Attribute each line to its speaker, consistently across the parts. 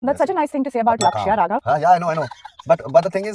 Speaker 1: That's such a nice thing to say about Lakshya, Raghav.
Speaker 2: Yeah, I know. But the thing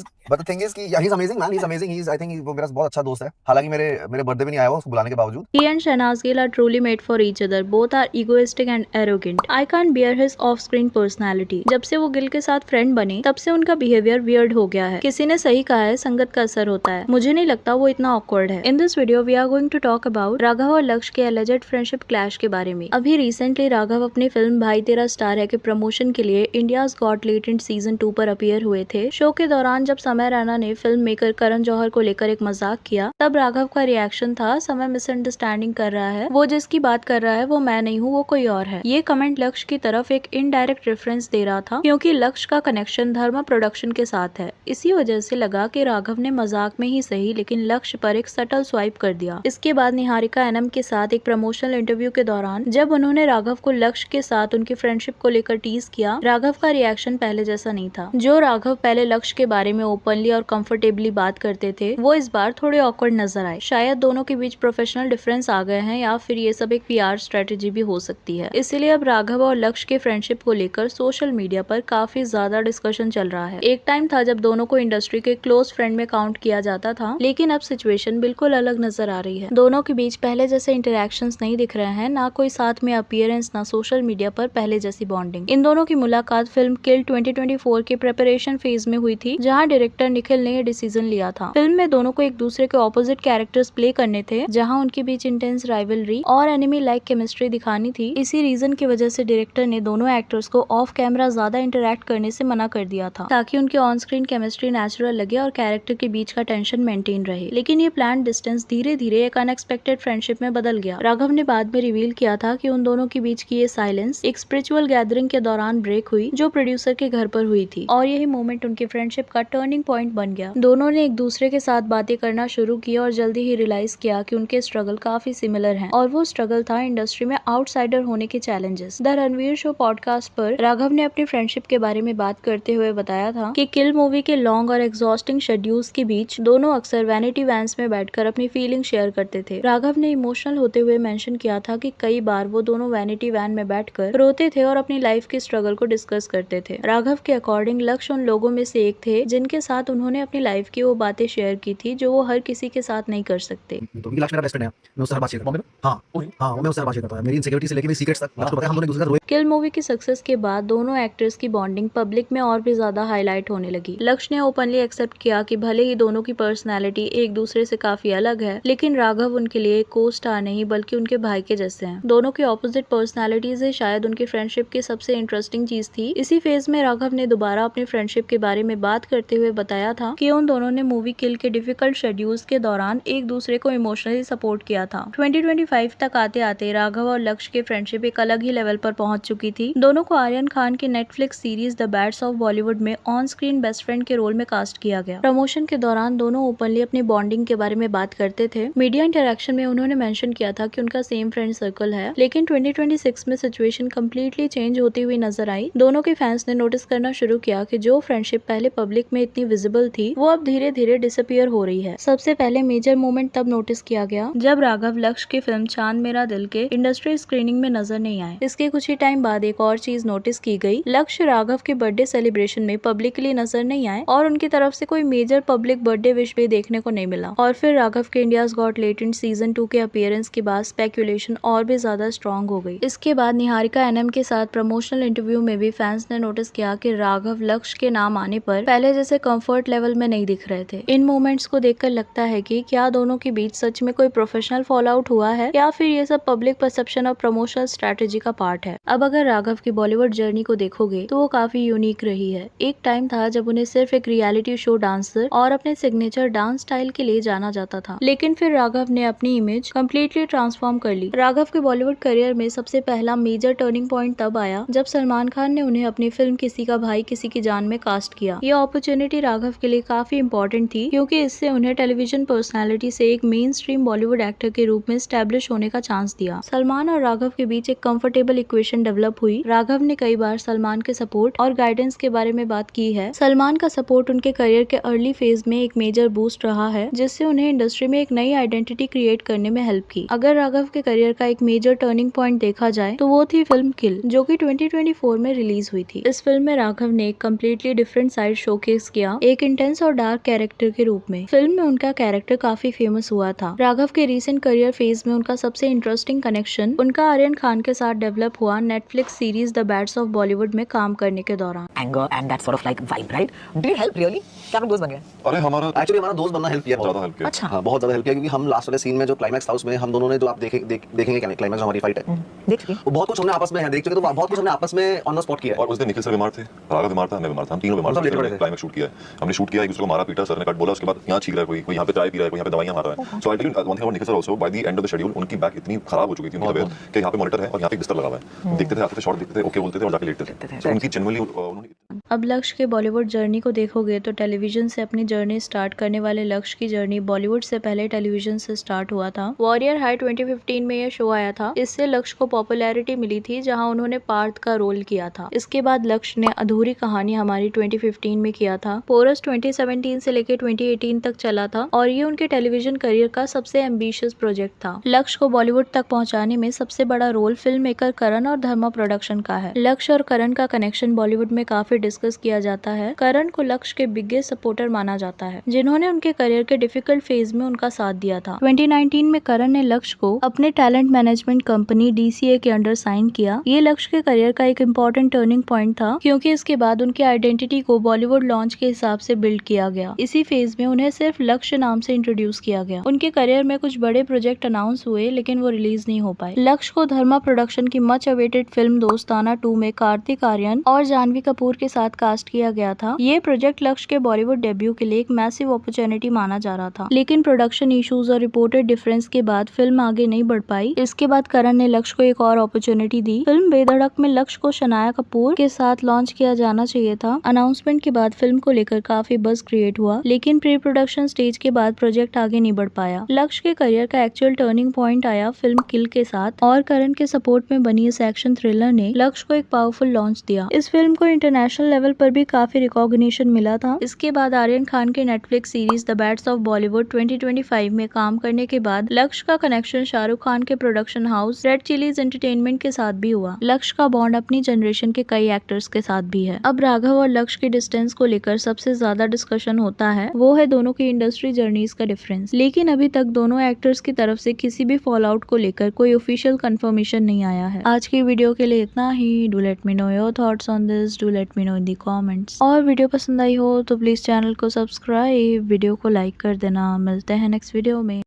Speaker 2: is कि yeah, he's amazing man. He's amazing. I think वो मेरा बहुत अच्छा दोस्त है. हालांकि मेरे बर्थडे भी नहीं आया वो उसको बुलाने के बावजूद.
Speaker 3: He and Shahnaz Gill are truly made for each other. Both are egoistic and arrogant. I can't bear his off-screen personality. जब से वो गिल के साथ फ्रेंड बने तब से उनका बिहेवियर वियर्ड हो गया है. किसी ने सही कहा है, संगत का असर होता है. मुझे नहीं लगता वो इतना ऑकवर्ड है. In this video we are going to talk about Raghav और लक्ष्य के alleged friendship clash के बारे में. अभी रिसेंटली राघव अपनी फिल्म भाई तेरा स्टार है के प्रमोशन के लिए इंडियाज गॉट लेटेंट सीजन 2 पर अपीयर हुए थे. शो के दौरान जब समय रैना ने फिल्म मेकर करण जौहर को लेकर एक मजाक किया तब राघव का रिएक्शन था, समय मिसअंडरस्टैंडिंग कर रहा है, वो जिसकी बात कर रहा है वो मैं नहीं हूँ, वो कोई और है. ये कमेंट लक्ष्य की तरफ एक इनडायरेक्ट रेफरेंस दे रहा था क्योंकि लक्ष्य का कनेक्शन धर्मा प्रोडक्शन के साथ है. इसी वजह से लगा कि राघव ने मजाक में ही सही लेकिन लक्ष्य पर एक सटल स्वाइप कर दिया. इसके बाद निहारिका एनम के साथ एक प्रमोशनल इंटरव्यू के दौरान जब उन्होंने राघव को लक्ष्य के साथ उनकी फ्रेंडशिप को लेकर टीज किया, राघव का रिएक्शन पहले जैसा नहीं था. जो राघव पहले लक्ष्य के बारे में ओपनली और कंफर्टेबली बात करते थे वो इस बार थोड़े ऑकवर्ड नजर आए. शायद दोनों के बीच प्रोफेशनल डिफरेंस आ गए हैं या फिर ये सब एक पीआर स्ट्रेटेजी भी हो सकती है. इसीलिए अब राघव और लक्ष्य के फ्रेंडशिप को लेकर सोशल मीडिया पर काफी ज्यादा डिस्कशन चल रहा है. एक टाइम था जब दोनों को इंडस्ट्री के क्लोज फ्रेंड में काउंट किया जाता था लेकिन अब सिचुएशन बिल्कुल अलग नजर आ रही है. दोनों के बीच पहले जैसे इंटरेक्शंस नहीं दिख रहे हैं, ना कोई साथ में अपीयरेंस, ना सोशल मीडिया पर पहले जैसी बॉन्डिंग. इन दोनों की मुलाकात फिल्म किल 2024 के प्रिपरेशन फेज में हुई थी जहाँ डायरेक्टर निखिल ने ये डिसीजन लिया था. फिल्म में दोनों को एक दूसरे के ऑपोजिट कैरेक्टर्स प्ले करने थे जहाँ उनके बीच इंटेंस राइवलरी और एनिमी लाइक केमिस्ट्री दिखानी थी. इसी रीजन की वजह से डायरेक्टर ने दोनों एक्टर्स को ऑफ कैमरा ज्यादा इंटरेक्ट करने से मना कर दिया था ताकि उनकी ऑन स्क्रीन केमिस्ट्री नेचुरल लगे और कैरेक्टर के बीच का टेंशन मेंटेन रहे. लेकिन ये प्लान डिस्टेंस धीरे धीरे एक अनएक्सपेक्टेड फ्रेंडशिप में बदल गया. राघव ने बाद में रिवील किया था कि उन दोनों के बीच की ये साइलेंस एक स्पिरिचुअल गैदरिंग के दौरान ब्रेक हुई जो प्रोड्यूसर के घर पर हुई थी और यही मोमेंट उनकी फ्रेंडशिप का टर्निंग पॉइंट बन गया. दोनों ने एक दूसरे के साथ बातें करना शुरू की और जल्दी ही रियलाइज किया कि उनके स्ट्रगल काफी सिमिलर हैं और वो स्ट्रगल था इंडस्ट्री में आउटसाइडर होने के challenges. The Ranveer show podcast पर राघव ने अपनी फ्रेंडशिप के बारे में बात करते हुए बताया था कि किल मूवी के लॉन्ग और एग्जॉस्टिंग शेड्यूल्स के बीच दोनों अक्सर वैनिटी वैन्स में बैठकर अपनी फीलिंग शेयर करते थे. राघव ने इमोशनल होते हुए मेंशन किया था कि कई बार वो दोनों वैनिटी वैन में बैठकर रोते थे और अपनी लाइफ के स्ट्रगल को डिस्कस करते थे. राघव के अकॉर्डिंग लक्ष्य उन लोगों में से एक थे जिनके साथ उन्होंने अपनी लाइफ की वो बातें शेयर की थी जो वो हर किसी के साथ नहीं कर सकते.
Speaker 2: तो लक्ष्य मेरा बेस्ट फ्रेंड है. मैं उससे हर बात शेयर करता हूं. हां मैं उससे हर बात शेयर करता हूं. मेरी इनसिक्योरिटी से लेके मेरी सीक्रेट्स तक आपको पता है. हम दोनों एक दूसरे का रोए.
Speaker 3: किल मूवी की सक्सेस के बाद दोनों एक्टर्स की बॉन्डिंग पब्लिक में और भी ज्यादा हाईलाइट होने लगी. लक्ष्य ने ओपनली एक्सेप्ट किया कि भले ही दोनों की पर्सनैलिटी एक दूसरे से काफी अलग है लेकिन राघव उनके लिए को स्टार नहीं बल्कि उनके भाई के जैसे हैं. दोनों की ऑपोजिट पर्सनैलिटीज ही शायद उनकी फ्रेंडशिप की सबसे इंटरेस्टिंग चीज थी. इसी फेज में राघव ने दोबारा अपनी फ्रेंडशिप के बारे में बात करते हुए बताया था कि उन दोनों ने मूवी किल के डिफिकल्ट शेड्यूल्स के दौरान एक दूसरे को इमोशनली सपोर्ट किया था. 2025 तक आते आते राघव और लक्ष्य की फ्रेंडशिप एक अलग ही लेवल पर पहुंच चुकी थी. दोनों को आर्यन खान की Netflix series the bads of Bollywood में ऑन स्क्रीन बेस्ट फ्रेंड के रोल में कास्ट किया गया. प्रमोशन के दौरान दोनों ओपनली अपनी बॉन्डिंग के बारे में बात करते थे. मीडिया इंटरेक्शन में उन्होंने मेंशन किया था कि उनका सेम फ्रेंड सर्कल है लेकिन 2026 में सिचुएशन कम्प्लीटली चेंज होती हुई नजर आई. दोनों के फैंस ने नोटिस करना शुरू किया कि जो फ्रेंडशिप पहले पब्लिक में इतनी विजिबल थी वो अब धीरे धीरे डिसअपियर हो रही है. सबसे पहले मेजर मोमेंट तब नोटिस किया गया जब राघव लक्ष्य की फिल्म चांद मेरा दिल के इंडस्ट्री स्क्रीनिंग में नजर नहीं आए. इसके कुछ ही टाइम बाद एक और चीज नोटिस की गई. लक्ष्य राघव के बर्थडे सेलिब्रेशन में पब्लिकली नजर नहीं आए और उनकी तरफ से कोई मेजर पब्लिक बर्थडे विश भी देखने को नहीं मिला. और फिर राघव के इंडियाज गॉट लेटेंट सीजन 2 के अपीयरेंस के बाद स्पेकुलेशन और भी ज्यादा स्ट्रॉन्ग हो गई. इसके बाद निहारिका एनम के साथ प्रमोशनल इंटरव्यू में भी फैंस ने नोटिस किया कि राघव लक्ष्य के नाम आने पर पहले जैसे कंफर्ट लेवल में नहीं दिख रहे थे. इन मोमेंट्स को देखकर लगता है कि क्या दोनों के बीच सच में कोई प्रोफेशनल फॉल आउट हुआ है या फिर ये सब पब्लिक परसेप्शन और प्रमोशनल स्ट्रेटेजी का पार्ट है. अब अगर राघव की बॉलीवुड जर्नी को देखोगे तो वो काफी यूनिक रही है. एक टाइम था जब उन्हें सिर्फ एक रियलिटी शो डांसर और अपने सिग्नेचर डांस स्टाइल के लिए जाना जाता था लेकिन फिर राघव ने अपनी इमेज कम्प्लीटली ट्रांसफॉर्म कर ली. राघव के बॉलीवुड करियर में सबसे पहला मेजर टर्निंग पॉइंट तब आया जब सलमान खान ने उन्हें अपनी फिल्म किसी का भाई किसी की जान में कास्ट किया किया। ये अपॉर्चुनिटी राघव के लिए काफी इम्पोर्टेंट थी क्योंकि इससे उन्हें टेलीविजन पर्सनैलिटी से एक मेन स्ट्रीम बॉलीवुड एक्टर के रूप में स्टैब्लिश होने का चांस दिया। सलमान और राघव के बीच एक कंफर्टेबल इक्वेशन डेवलप हुई। राघव ने कई बार सलमान के सपोर्ट और गाइडेंस के बारे में बात की है। सलमान का सपोर्ट उनके करियर के अर्ली फेज में एक मेजर बूस्ट रहा है, जिससे उन्हें इंडस्ट्री में एक नई आइडेंटिटी क्रिएट करने में हेल्प की। अगर राघव के करियर का एक मेजर टर्निंग पॉइंट देखा जाए तो वो थी फिल्म किल, जो कि 2024 में रिलीज हुई थी। इस फिल्म में राघव ने एक कम्प्लीटली डिफरेंट साइड शोकेस किया, एक इंटेंस और डार्क कैरेक्टर के रूप में। फिल्म में उनका कैरेक्टर काफी फेमस हुआ था। राघव के रीसेंट करियर फेज में उनका सबसे इंटरेस्टिंग कनेक्शन उनका आर्यन खान के साथ डेवलप हुआ Netflix series the bads of Bollywood में काम करने के दौरान।
Speaker 1: Anger and that sort of like vibe, right? Did it help really? क्या आप लोग दोस्त बन गए?
Speaker 4: अरे हमारा
Speaker 2: एक्चुअली हमारा दोस्त बनना हेल्प किया
Speaker 4: बहुत ज्यादा हेल्प किया।
Speaker 1: अच्छा,
Speaker 2: हाँ, बहुत ज्यादा हेल्प किया क्योंकि हम लास्ट वाले सीन में जो क्लाइमैक्स था उसमें हम दोनों ने जो आप देखेंगे क्लाइमैक्स जो हमारी फाइट है
Speaker 1: देख चुकी।
Speaker 2: वो बहुत कुछ हमने आपस में देख चुके, तो बहुत कुछ हमने आपस में ऑन द स्पॉट किया है।
Speaker 4: और उस दिन निखिल सर बीमार थे, राघव बीमार था, मैं बीमार था, हम तीनों बीमार
Speaker 2: सब लेटे
Speaker 4: थे।
Speaker 2: पड़े थे।
Speaker 4: क्लाइमैक्स शूट किया है, हमने शूट किया, एक दूसरे को मारा पीटा, सर ने कट बोला, उसके बाद यहाँ छींक रहा है, कोई यहाँ पे चाय पी रहा है, कोई यहाँ पे दवाइयाँ मार रहा है। So I tell you one thing about Nikhil sir also, by the end of the schedule उनकी बैक इतनी खराब हो चुकी थी उनकी तबीयत कि यहाँ पे मॉनिटर है और यहाँ पे बिस्तर लगा हुआ है। देखते थे, आते थे, शॉट देखते थे, ओके बोलते थे और जाके लेटते थे। So उनकी जनरली उन्होंने
Speaker 3: अब लक्ष्य के बॉलीवुड जर्नी को देखोगे तो टेलीविजन से अपनी जर्नी स्टार्ट करने वाले लक्ष्य की जर्नी बॉलीवुड से पहले टेलीविजन से स्टार्ट हुआ था। वॉरियर हाई 2015 में यह शो आया था। इससे लक्ष्य को पॉपुलैरिटी मिली थी, जहां उन्होंने पार्थ का रोल किया था। इसके बाद लक्ष्य ने अधूरी कहानी हमारी 2015 में किया था। पोरस 2017 से लेकर 2018 तक चला था और ये उनके टेलीविजन करियर का सबसे एम्बिशियस प्रोजेक्ट था। लक्ष्य को बॉलीवुड तक पहुंचाने में सबसे बड़ा रोल फिल्म मेकर करण और धर्मा प्रोडक्शन का है। लक्ष्य और करण का कनेक्शन बॉलीवुड में काफी डिस्कस किया जाता है। करण को लक्ष्य के बिगेस्ट सपोर्टर माना जाता है, जिन्होंने उनके करियर के डिफिकल्ट फेज में उनका साथ दिया था। 2019 में करण ने लक्ष्य को अपने टैलेंट मैनेजमेंट कंपनी DCA के अंडर साइन किया। ये लक्ष्य के करियर का एक इम्पोर्टेंट टर्निंग पॉइंट था, क्योंकि इसके बाद उनकी आइडेंटिटी को बॉलीवुड लॉन्च के हिसाब से बिल्ड किया गया। इसी फेज में उन्हें सिर्फ लक्ष्य नाम से इंट्रोड्यूस किया गया। उनके करियर में कुछ बड़े प्रोजेक्ट अनाउंस हुए, लेकिन वो रिलीज नहीं हो पाए। लक्ष्य को धर्मा प्रोडक्शन की मच अवेटेड फिल्म दोस्ताना 2 में कार्तिक आर्यन और जानवी कपूर के साथ कास्ट किया गया था। ये प्रोजेक्ट लक्ष्य के बॉलीवुड डेब्यू के लिए एक मैसिव अपॉर्चुनिटी माना जा रहा था, लेकिन प्रोडक्शन इश्यूज और रिपोर्टेड डिफरेंस के बाद फिल्म आगे नहीं बढ़ पाई। इसके बाद करण ने लक्ष्य को एक और अपॉर्चुनिटी दी। फिल्म बेधड़क में लक्ष्य को शनाया कपूर के साथ लॉन्च किया जाना चाहिए था। अनाउंसमेंट के बाद फिल्म को लेकर काफी बज़ क्रिएट हुआ, लेकिन प्री प्रोडक्शन स्टेज के बाद प्रोजेक्ट आगे नहीं बढ़ पाया। लक्ष्य के करियर का एक्चुअल टर्निंग पॉइंट आया फिल्म किल के साथ, और करण के सपोर्ट में बनी इस एक्शन थ्रिलर ने लक्ष्य को एक पावरफुल लॉन्च दिया। इस फिल्म को इंटरनेशनल लेवल पर भी काफी रिकॉग्निशन मिला था। इसके बाद आर्यन खान के Netflix series the bads of Bollywood 2025 में काम करने के बाद लक्ष्य का कनेक्शन शाहरुख खान के production house red chillies entertainment के साथ भी हुआ। लक्ष्य का बॉन्ड अपनी जनरेशन के कई एक्टर्स के साथ भी है। अब राघव और लक्ष्य की डिस्टेंस को लेकर सबसे ज्यादा डिस्कशन होता है, वो है दोनों की इंडस्ट्री जर्नीज का डिफरेंस। लेकिन अभी तक दोनों एक्टर्स की तरफ से किसी भी फॉल आउट को लेकर कोई ऑफिशियल कंफर्मेशन नहीं आया है। आज की वीडियो के लिए इतना ही। Do let me know your thoughts on this, do let me know in the comments. और वीडियो पसंद आई हो तो प्लीज चैनल को सब्सक्राइब, वीडियो को लाइक कर देना। मिलते हैं नेक्स्ट वीडियो में।